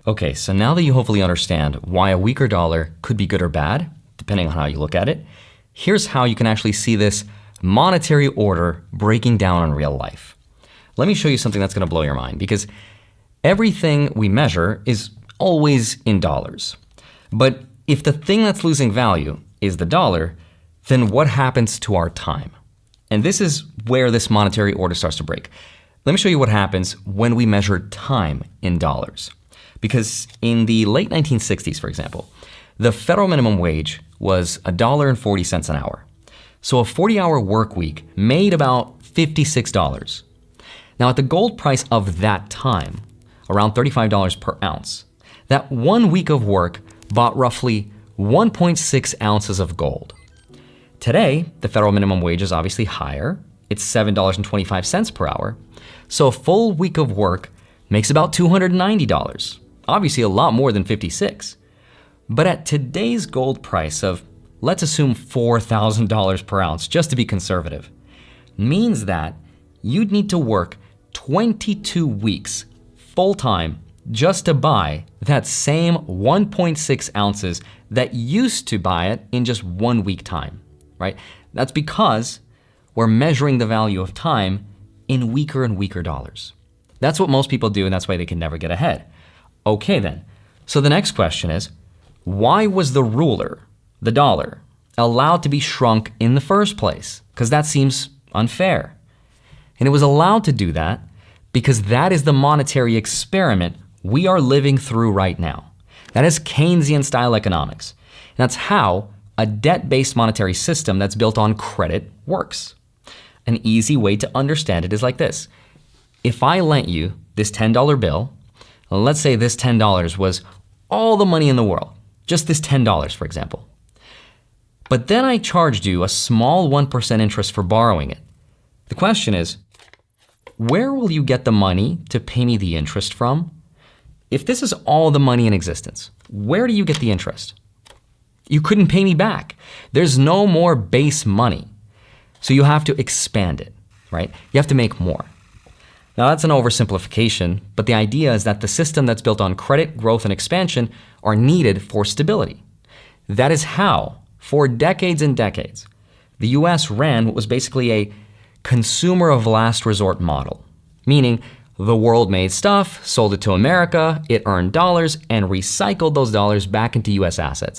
Okay, so now that you hopefully understand why a weaker dollar could be good or bad, depending on how you look at it, here's how you can actually see this monetary order breaking down in real life. Let me show you something that's gonna blow your mind, because everything we measure is always in dollars. But if the thing that's losing value is the dollar, then what happens to our time? And this is where this monetary order starts to break. Let me show you what happens when we measure time in dollars. Because in the late 1960s, for example, the federal minimum wage was $1.40 an hour. So a 40-hour work week made about $56. Now at the gold price of that time, around $35 per ounce, that 1 week of work bought roughly 1.6 ounces of gold. Today, the federal minimum wage is obviously higher. It's $7.25 per hour. So a full week of work makes about $290. Obviously a lot more than 56. But at today's gold price of, let's assume $4,000 per ounce, just to be conservative, means that you'd need to work 22 weeks full-time just to buy that same 1.6 ounces that used to buy it in just 1 week time, right? That's because we're measuring the value of time in weaker and weaker dollars. That's what most people do, and that's why they can never get ahead. Okay then, so the next question is, why was the ruler, the dollar, allowed to be shrunk in the first place? Because that seems unfair. And it was allowed to do that because that is the monetary experiment we are living through right now. That is Keynesian style economics. And that's how a debt-based monetary system that's built on credit works. An easy way to understand it is like this. If I lent you this $10 bill, let's say this $10 was all the money in the world, just this $10, for example. But then I charged you a small 1% interest for borrowing it. The question is, where will you get the money to pay me the interest from? If this is all the money in existence, where do you get the interest? You couldn't pay me back. There's no more base money. So you have to expand it, right? You have to make more. Now that's an oversimplification, but the idea is that the system that's built on credit, growth, and expansion are needed for stability. That is how, for decades and decades, the US ran what was basically a consumer of last resort model, meaning the world made stuff, sold it to America, it earned dollars, and recycled those dollars back into US assets.